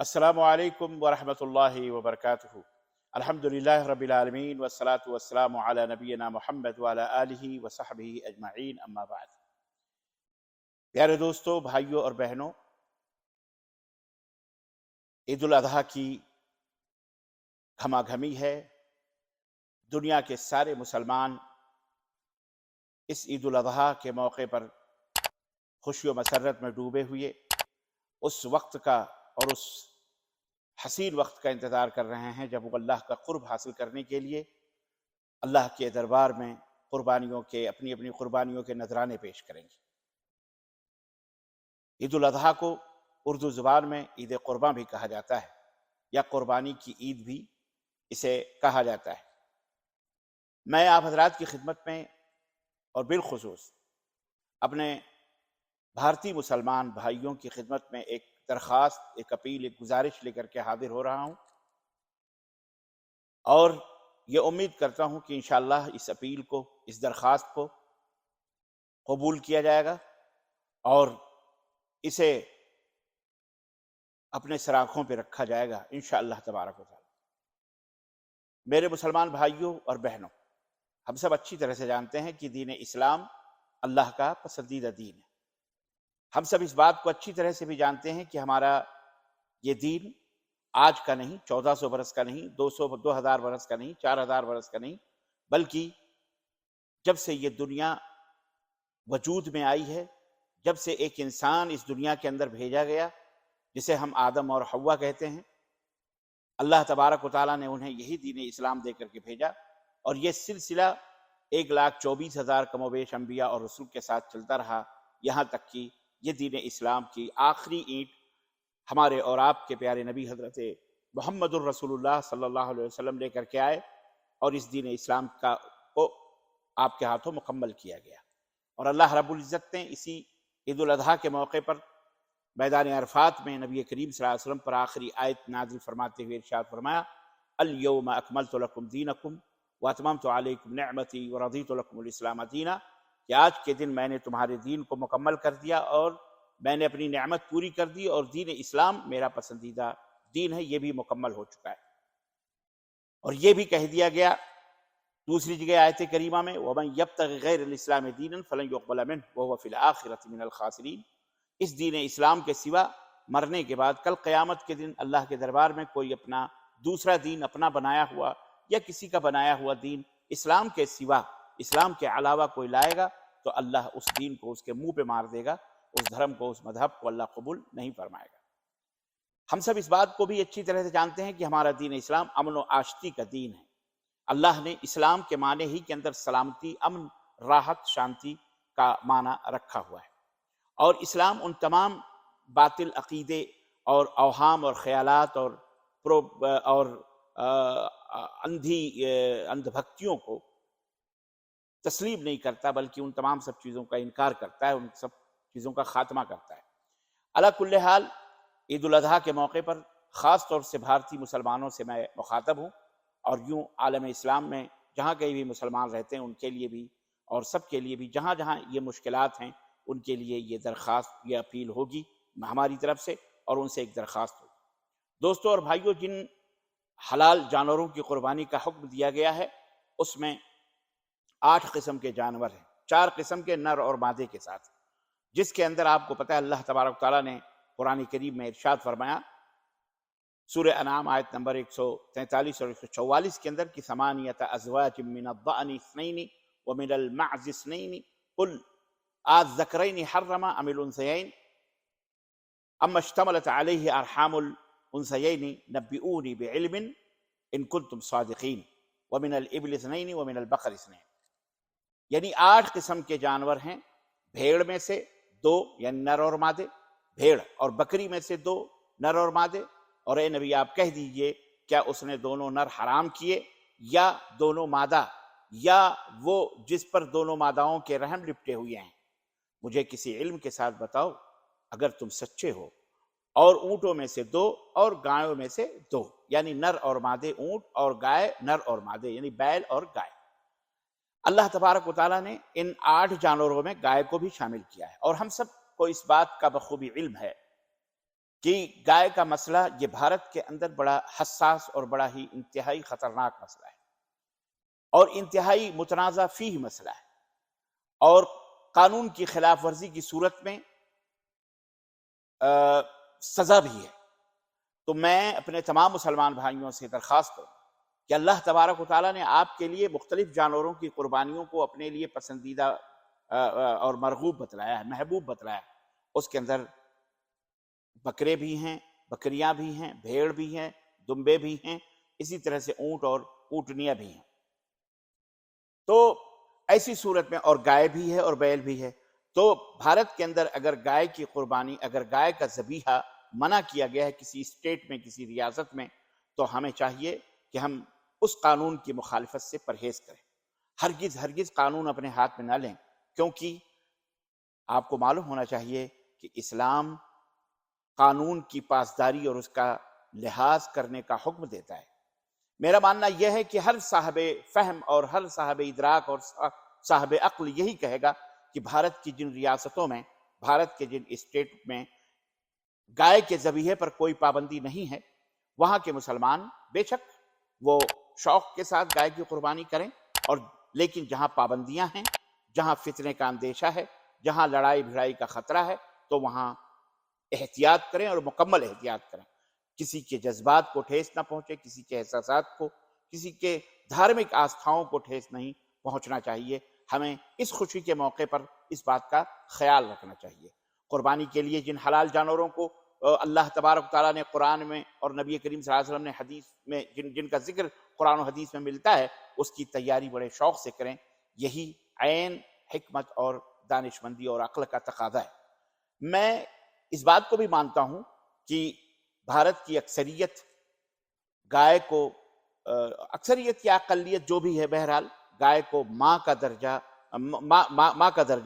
السلام علیکم ورحمۃ اللہ وبرکاتہ۔ الحمدللہ رب العالمین والصلاة والسلام علی نبینا محمد وعلی آلہ وصحبہ اجمعین، اما بعد۔ پیارے دوستو، بھائیوں اور بہنوں، عید الاضحیٰ کی گھما گھمی ہے۔ دنیا کے سارے مسلمان اس عید الاضحیٰ کے موقع پر خوشی و مسرت میں ڈوبے ہوئے اس وقت کا اور اس حسین وقت کا انتظار کر رہے ہیں جب وہ اللہ کا قرب حاصل کرنے کے لیے اللہ کے دربار میں اپنی اپنی قربانیوں کے نذرانے پیش کریں گے۔ عید الاضحیٰ کو اردو زبان میں عید قرباں بھی کہا جاتا ہے، یا قربانی کی عید بھی اسے کہا جاتا ہے۔ میں آپ حضرات کی خدمت میں اور بالخصوص اپنے بھارتی مسلمان بھائیوں کی خدمت میں ایک درخواست، ایک اپیل، ایک گزارش لے کر کے حاضر ہو رہا ہوں، اور یہ امید کرتا ہوں کہ انشاءاللہ اس اپیل کو، اس درخواست کو قبول کیا جائے گا اور اسے اپنے سراغوں پہ رکھا جائے گا انشاءاللہ تبارک و تعالی۔ میرے مسلمان بھائیوں اور بہنوں، ہم سب اچھی طرح سے جانتے ہیں کہ دین اسلام اللہ کا پسندیدہ دین ہے۔ ہم سب اس بات کو اچھی طرح سے بھی جانتے ہیں کہ ہمارا یہ دین آج کا نہیں، 1400 برس کا نہیں، 2000 برس کا نہیں، 4000 برس کا نہیں، بلکہ جب سے یہ دنیا وجود میں آئی ہے، جب سے ایک انسان اس دنیا کے اندر بھیجا گیا جسے ہم آدم اور حوا کہتے ہیں، اللہ تبارک و تعالیٰ نے انہیں یہی دین اسلام دے کر کے بھیجا، اور یہ سلسلہ 1,24,000 کم و بیش انبیاء اور رسول کے ساتھ چلتا رہا، یہاں تک کہ یہ دین اسلام کی آخری اینٹ ہمارے اور آپ کے پیارے نبی حضرت محمد الرسول اللہ صلی اللہ علیہ وسلم لے کر کے آئے، اور اس دین اسلام کو آپ کے ہاتھوں مکمل کیا گیا۔ اور اللہ رب العزت نے اسی عید الاضحیٰ کے موقع پر میدان عرفات میں نبی کریم صلی اللہ علیہ وسلم پر آخری آیت نازل فرماتے ہوئے ارشاد فرمایا، الیوم اکملت لکم دینکم واتممت علیکم نعمتی ورضیت لکم الاسلام دینا، کہ آج کے دن میں نے تمہارے دین کو مکمل کر دیا اور میں نے اپنی نعمت پوری کر دی، اور دین اسلام میرا پسندیدہ دین ہے، یہ بھی مکمل ہو چکا ہے۔ اور یہ بھی کہہ دیا گیا دوسری جگہ آیت کریمہ میں، وَمَن يَبْتَغِ غَيْرَ الْإِسْلَامِ دِينًا فَلَن يُقْبَلَ مِنْهُ وَهُوَ فِي الْآخِرَةِ مِنَ الْخَاسِرِينَ۔ اس دین اسلام کے سوا مرنے کے بعد کل قیامت کے دن اللہ کے دربار میں کوئی اپنا دوسرا دین، اپنا بنایا ہوا یا کسی کا بنایا ہوا دین اسلام کے سوا، اسلام کے علاوہ کوئی لائے گا تو اللہ اس دین کو اس کے منہ پہ مار دے گا، اس دھرم کو، اس مذہب کو اللہ قبول نہیں فرمائے گا۔ ہم سب اس بات کو بھی اچھی طرح سے جانتے ہیں کہ ہمارا دین اسلام امن و آشتی کا دین ہے۔ اللہ نے اسلام کے معنی ہی کے اندر سلامتی، امن، راحت، شانتی کا معنی رکھا ہوا ہے، اور اسلام ان تمام باطل عقیدے اور اوہام اور خیالات اور اندھ بھکتیوں کو تسلیم نہیں کرتا، بلکہ ان تمام سب چیزوں کا انکار کرتا ہے، ان سب چیزوں کا خاتمہ کرتا ہے۔ علی کل حال، عید الاضحیٰ کے موقع پر خاص طور سے بھارتی مسلمانوں سے میں مخاطب ہوں، اور یوں عالم اسلام میں جہاں کہیں بھی مسلمان رہتے ہیں ان کے لیے بھی، اور سب کے لیے بھی، جہاں جہاں یہ مشکلات ہیں ان کے لیے یہ درخواست، یہ اپیل ہوگی ہماری طرف سے، اور ان سے ایک درخواست ہوگی۔ دوستو اور بھائیو، جن حلال جانوروں کی قربانی کا حکم دیا گیا ہے اس میں 8 قسم کے جانور ہیں، 4 قسم کے نر اور مادے کے ساتھ، جس کے اندر آپ کو پتہ ہے اللہ تبارک تعالیٰ نے قرآن کریم میں ارشاد فرمایا، سورہ انعام آیت نمبر 143 اور 144 کے اندر، کہ ثمانیۃ ازواج من الضأن اثنین ومن المعز اثنین قل الذکرین حرم ام الانثیین اما اشتملت علیہ ارحام الانثیین نبئونی بعلم ان کنتم صادقین ومن الابل اثنین ومن البقر اثنین۔ یعنی 8 قسم کے جانور ہیں، بھیڑ میں سے 2 یعنی نر اور مادے، بھیڑ اور بکری میں سے 2 نر اور مادے، اور اے نبی آپ کہہ دیجئے کیا اس نے دونوں نر حرام کیے یا دونوں مادہ، یا وہ جس پر دونوں ماداؤں کے رحم لپٹے ہوئے ہیں؟ مجھے کسی علم کے ساتھ بتاؤ اگر تم سچے ہو۔ اور اونٹوں میں سے 2 اور گایوں میں سے 2، یعنی نر اور مادے اونٹ، اور گائے نر اور مادے یعنی بیل اور گائے۔ اللہ تبارک و تعالیٰ نے ان 8 جانوروں میں گائے کو بھی شامل کیا ہے، اور ہم سب کو اس بات کا بخوبی علم ہے کہ گائے کا مسئلہ یہ بھارت کے اندر بڑا حساس اور بڑا ہی انتہائی خطرناک مسئلہ ہے اور انتہائی متنازع فیہ مسئلہ ہے، اور قانون کی خلاف ورزی کی صورت میں سزا بھی ہے۔ تو میں اپنے تمام مسلمان بھائیوں سے درخواست کروں کہ اللہ تبارک و تعالیٰ نے آپ کے لیے مختلف جانوروں کی قربانیوں کو اپنے لیے پسندیدہ اور مرغوب بتلایا ہے، محبوب بتلایا ہے۔ اس کے اندر بکرے بھی ہیں، بکریاں بھی ہیں، بھیڑ بھی ہیں، دمبے بھی ہیں، اسی طرح سے اونٹ اور اونٹنیاں بھی ہیں۔ تو ایسی صورت میں اور گائے بھی ہے اور بیل بھی ہے، تو بھارت کے اندر اگر گائے کی قربانی، اگر گائے کا ذبیحہ منع کیا گیا ہے کسی اسٹیٹ میں، کسی ریاست میں، تو ہمیں چاہیے کہ ہم اس قانون کی مخالفت سے پرہیز کریں، ہرگز قانون اپنے ہاتھ میں نہ لیں، کیونکہ آپ کو معلوم ہونا چاہیے کہ اسلام قانون کی پاسداری اور اس کا لحاظ کرنے کا حکم دیتا ہے۔ میرا ماننا یہ ہے کہ ہر صاحب فہم اور ہر صاحب ادراک اور صاحب عقل یہی کہے گا کہ بھارت کی جن ریاستوں میں، بھارت کے جن اسٹیٹ میں گائے کے ذبیحے پر کوئی پابندی نہیں ہے، وہاں کے مسلمان بے شک وہ شوق کے ساتھ گائے کی قربانی کریں، اور لیکن جہاں پابندیاں ہیں، جہاں فتنے کا اندیشہ ہے، جہاں لڑائی بھڑائی کا خطرہ ہے، تو وہاں احتیاط کریں اور مکمل احتیاط کریں، کسی کے جذبات کو ٹھیس نہ پہنچے، کسی کے احساسات کو، کسی کے دھارمک آستھاؤں کو ٹھیس نہیں پہنچنا چاہیے۔ ہمیں اس خوشی کے موقع پر اس بات کا خیال رکھنا چاہیے۔ قربانی کے لیے جن حلال جانوروں کو اللہ تبارک تعالیٰ نے قرآن میں اور نبی کریم صلی اللہ علیہ وسلم نے حدیث میں جن کا ذکر قرآن و حدیث میں ملتا ہے، اس کی تیاری بڑے شوق سے کریں، یہی عین حکمت اور دانشمندی اور عقل کا تقاضا ہے۔ میں اس بات کو بھی مانتا ہوں کہ بھارت کی اکثریت گائے کو، اکثریت یا اقلیت جو بھی ہے، بہرحال گائے کو ماں کا درجہ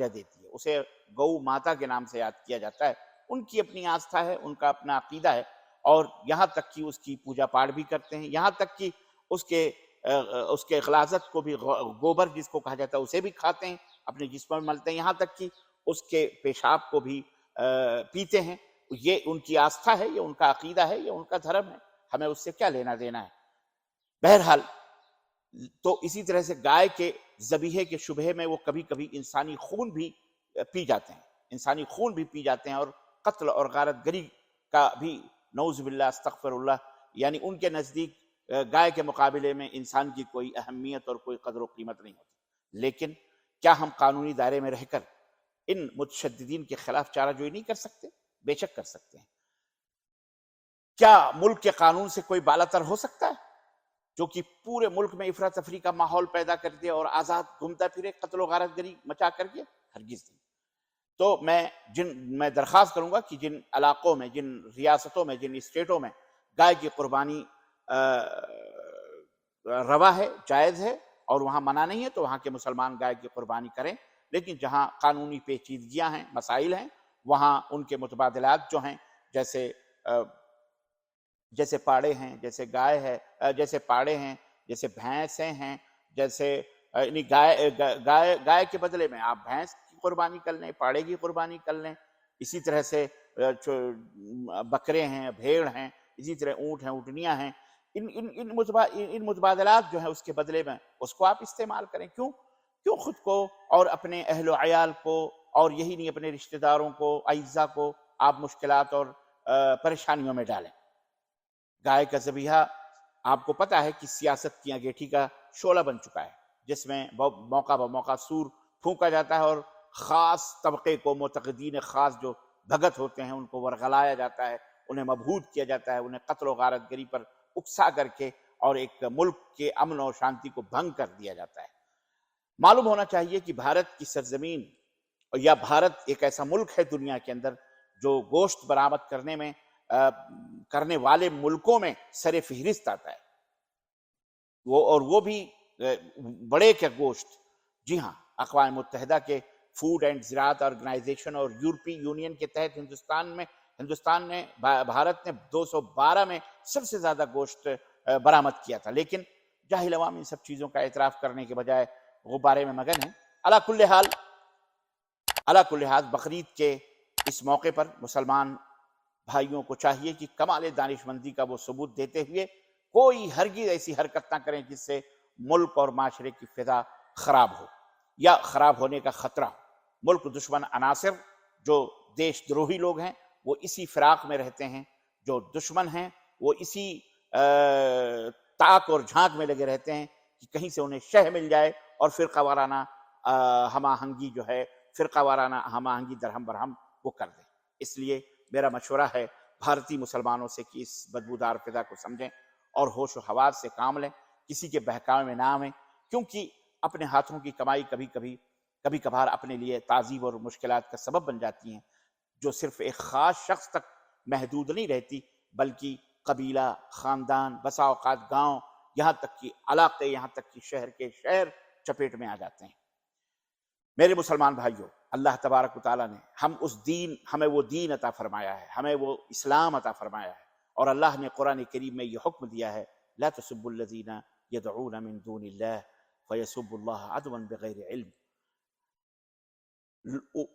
دیتی ہے، اسے گو ماتا کے نام سے یاد کیا جاتا ہے۔ ان کی اپنی آستھا ہے، ان کا اپنا عقیدہ ہے، اور یہاں تک کہ اس کی پوجا پاٹ بھی کرتے ہیں، یہاں تک کہ اس کے غلاظت کو بھی، گوبر جس کو کہا جاتا ہے، اسے بھی کھاتے ہیں، اپنے جسم میں ملتے ہیں، یہاں تک کہ اس کے پیشاب کو بھی پیتے ہیں۔ یہ ان کی آستھا ہے، یہ ان کا عقیدہ ہے، یہ ان کا دھرم ہے، ہمیں اس سے کیا لینا دینا ہے۔ بہرحال تو اسی طرح سے گائے کے ذبیحے کے شبہے میں وہ کبھی کبھی انسانی خون بھی پی جاتے ہیں، اور قتل اور غارت گری کا بھی نعوذ باللہ استغفر اللہ، یعنی ان کے نزدیک گائے کے مقابلے میں انسان کی کوئی اہمیت اور کوئی قدر و قیمت نہیں ہوتی۔ لیکن کیا ہم قانونی دائرے میں رہ کر ان متشددین کے خلاف چارہ جوئی نہیں کر سکتے؟ بے شک کر سکتے ہیں۔ کیا ملک کے قانون سے کوئی بالاتر ہو سکتا ہے جو کہ پورے ملک میں افراتفری کا ماحول پیدا کر دے اور آزاد گھومتا پھرے، قتل و غارت گری مچا کر کے؟ ہرگز نہیں۔ تو میں درخواست کروں گا کہ جن علاقوں میں، جن ریاستوں میں، جن اسٹیٹوں میں گائے کی قربانی روا ہے، جائز ہے، اور وہاں منع نہیں ہے، تو وہاں کے مسلمان گائے کی قربانی کریں، لیکن جہاں قانونی پیچیدگیاں ہیں، مسائل ہیں، وہاں ان کے متبادلات جو ہیں، جیسے پاڑے ہیں، جیسے گائے ہے، جیسے پاڑے ہیں، جیسے بھینسیں ہیں، جیسے گائے کے بدلے میں آپ بھینس کی قربانی کر لیں، پاڑے کی قربانی کر لیں، اسی طرح سے بکرے ہیں، بھیڑ ہیں، اسی طرح اونٹ ہیں، اونٹنیاں ہیں، ان متبادلات جو ہیں اس کے بدلے میں اس کو آپ استعمال کریں۔ کیوں خود کو اور اپنے اہل و عیال کو، اور یہی نہیں اپنے رشتہ داروں کو، اعزاء کو آپ مشکلات اور پریشانیوں میں ڈالیں؟ گائے کا ذبیحہ آپ کو پتہ ہے کہ سیاست کی انگیٹھی کا شعلہ بن چکا ہے، جس میں موقع بموقع سور پھونکا جاتا ہے، اور خاص طبقے کو، معتقدین خاص جو بھگت ہوتے ہیں، ان کو ورغلایا جاتا ہے، انہیں مبہوت کیا جاتا ہے، انہیں قتل و غارت گری پر اکسا کر کے، اور ایک ملک کے امن اور شانتی کو بھنگ کر دیا جاتا ہے۔ معلوم ہونا چاہیے کہ بھارت کی سرزمین، یا بھارت ایک ایسا ملک ہے دنیا کے اندر جو گوشت برآمد کرنے والے ملکوں میں سر فہرست آتا ہے، وہ بھی بڑے کے گوشت۔ جی ہاں، اقوام متحدہ کے فوڈ اینڈ زراعت آرگنائزیشن اور یورپی یونین کے تحت بھارت نے 212 میں سب سے زیادہ گوشت برآمد کیا تھا، لیکن جاہل عوام ان سب چیزوں کا اعتراف کرنے کے بجائے غبارے میں مگن ہیں۔ علی کل حال بقرعید کے اس موقع پر مسلمان بھائیوں کو چاہیے کہ کمال دانشمندی کا وہ ثبوت دیتے ہوئے کوئی ہرگز ایسی حرکت نہ کریں جس سے ملک اور معاشرے کی فضا خراب ہو یا خراب ہونے کا خطرہ ہو۔ ملک دشمن عناصر جو دیش دروہی لوگ ہیں وہ اسی فراق میں رہتے ہیں، جو دشمن ہیں وہ اسی تاک اور جھانک میں لگے رہتے ہیں کہ کہیں سے انہیں شہ مل جائے اور فرقہ وارانہ ہم آہنگی جو ہے، فرقہ وارانہ ہم آہنگی درہم برہم وہ کر دیں۔ اس لیے میرا مشورہ ہے بھارتی مسلمانوں سے کہ اس بدبودار فضا کو سمجھیں اور ہوش و حواس سے کام لیں، کسی کے بہکاوے میں نہ آئیں، کیونکہ اپنے ہاتھوں کی کمائی کبھی کبھار اپنے لیے تعذیب اور مشکلات کا سبب بن جاتی ہیں، جو صرف ایک خاص شخص تک محدود نہیں رہتی بلکہ قبیلہ، خاندان، بسا اوقات گاؤں، یہاں تک کہ علاقے، یہاں تک کہ شہر کے شہر چپیٹ میں آ جاتے ہیں۔ میرے مسلمان بھائیوں، اللہ تبارک و تعالیٰ نے ہمیں وہ دین عطا فرمایا ہے، ہمیں وہ اسلام عطا فرمایا ہے، اور اللہ نے قرآن کریم میں یہ حکم دیا ہے لا تسبوا الذین یدعون من دون اللہ فیسبوا اللہ عدوا بغیر علم۔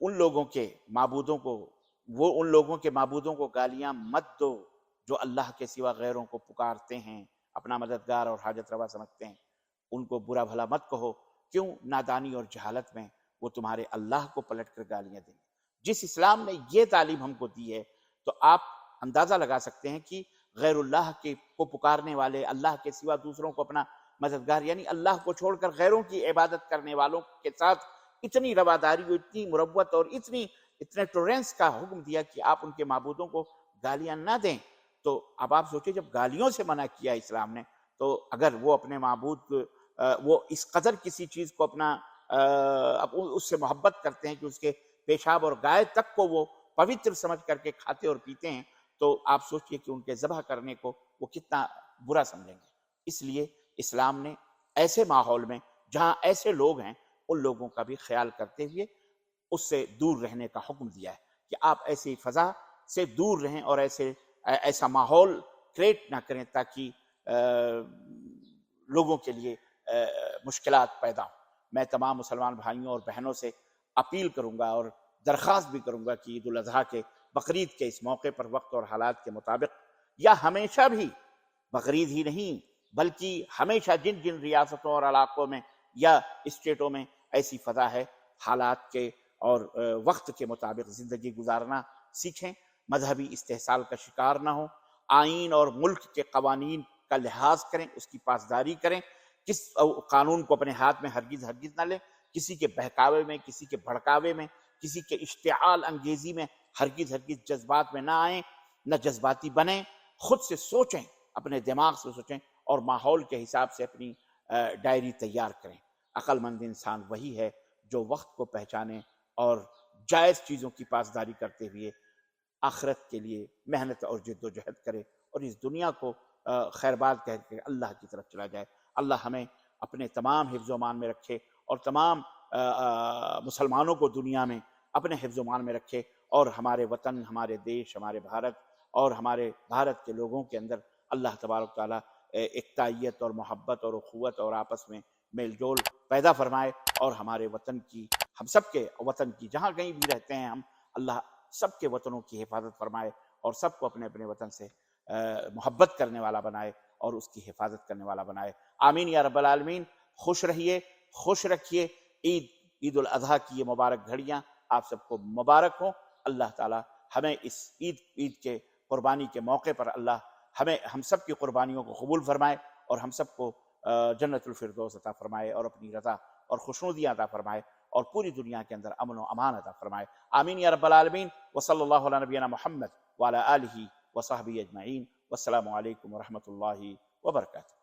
ان لوگوں کے معبودوں کو گالیاں مت دو جو اللہ کے سوا غیروں کو پکارتے ہیں، اپنا مددگار اور حاجت روا سمجھتے ہیں۔ ان کو برا بھلا مت کہو، کیوں؟ نادانی اور جہالت میں وہ تمہارے اللہ کو پلٹ کر گالیاں دیں گے۔ جس اسلام نے یہ تعلیم ہم کو دی ہے تو آپ اندازہ لگا سکتے ہیں کہ غیر اللہ کو پکارنے والے، اللہ کے سوا دوسروں کو اپنا مددگار، یعنی اللہ کو چھوڑ کر غیروں کی عبادت کرنے والوں کے ساتھ اتنی رواداری اور اتنی مروت اور اتنے ٹولرنس کا حکم دیا کہ آپ ان کے معبودوں کو گالیاں نہ دیں۔ تو اب آپ سوچیں، جب گالیوں سے منع کیا اسلام نے، تو اگر وہ اپنے معبود وہ اس قدر کسی چیز کو اپنا اس سے محبت کرتے ہیں کہ اس کے پیشاب اور گائے تک کو وہ پوتر سمجھ کر کے کھاتے اور پیتے ہیں، تو آپ سوچئے کہ ان کے ذبح کرنے کو وہ کتنا برا سمجھیں گے۔ اس لیے اسلام نے ایسے ماحول میں جہاں ایسے لوگ ہیں، ان لوگوں کا بھی خیال کرتے ہوئے اس سے دور رہنے کا حکم دیا ہے کہ آپ ایسی فضا سے دور رہیں اور ایسا ماحول کریٹ نہ کریں تاکہ لوگوں کے لیے مشکلات پیدا ہوں۔ میں تمام مسلمان بھائیوں اور بہنوں سے اپیل کروں گا اور درخواست بھی کروں گا کہ عید الاضحیٰ کے، بقرعید کے اس موقع پر وقت اور حالات کے مطابق، یا ہمیشہ بھی، بقرعید ہی نہیں بلکہ ہمیشہ جن ریاستوں اور علاقوں میں یا اسٹیٹوں میں ایسی فضا ہے، حالات کے اور وقت کے مطابق زندگی گزارنا سیکھیں، مذہبی استحصال کا شکار نہ ہوں، آئین اور ملک کے قوانین کا لحاظ کریں، اس کی پاسداری کریں، کس قانون کو اپنے ہاتھ میں ہرگز نہ لیں، کسی کے بہکاوے میں، کسی کے بھڑکاوے میں، کسی کے اشتعال انگیزی میں ہرگز جذبات میں نہ آئیں، نہ جذباتی بنیں، خود سے سوچیں، اپنے دماغ سے سوچیں اور ماحول کے حساب سے اپنی ڈائری تیار کریں۔ عقل مند انسان وہی ہے جو وقت کو پہچانے اور جائز چیزوں کی پاسداری کرتے ہوئے آخرت کے لیے محنت اور جد و جہد کرے اور اس دنیا کو خیرباد کہہ کے اللہ کی طرف چلا جائے۔ اللہ ہمیں اپنے تمام حفظ و امان میں رکھے اور تمام مسلمانوں کو دنیا میں اپنے حفظ و امان میں رکھے، اور ہمارے وطن، ہمارے دیش، ہمارے بھارت اور ہمارے بھارت کے لوگوں کے اندر اللہ تبارک تعالیٰ اکتائیت اور محبت اور اخوت اور آپس میں میل جول پیدا فرمائے، اور ہمارے وطن کی، ہم سب کے وطن کی، جہاں کہیں بھی رہتے ہیں ہم، اللہ سب کے وطنوں کی حفاظت فرمائے اور سب کو اپنے اپنے وطن سے محبت کرنے والا بنائے اور اس کی حفاظت کرنے والا بنائے۔ آمین یا رب العالمین۔ خوش رہیے، خوش رکھیے۔ عید الاضحیٰ کی یہ مبارک گھڑیاں آپ سب کو مبارک ہوں۔ اللہ تعالی ہمیں اس عید کے قربانی کے موقع پر اللہ ہم سب کی قربانیوں کو قبول فرمائے اور ہم سب کو جنت الفردوس عطا فرمائے اور اپنی رضا اور خوشنودیاں عطا فرمائے اور پوری دنیا کے اندر امن و امان عطا فرمائے۔ آمین یا رب العالمین۔ وصلی اللہ علی نبینا محمد وعلی آلہ وصحبہ اجمعین۔ والسلام علیکم ورحمۃ اللہ وبرکاتہ۔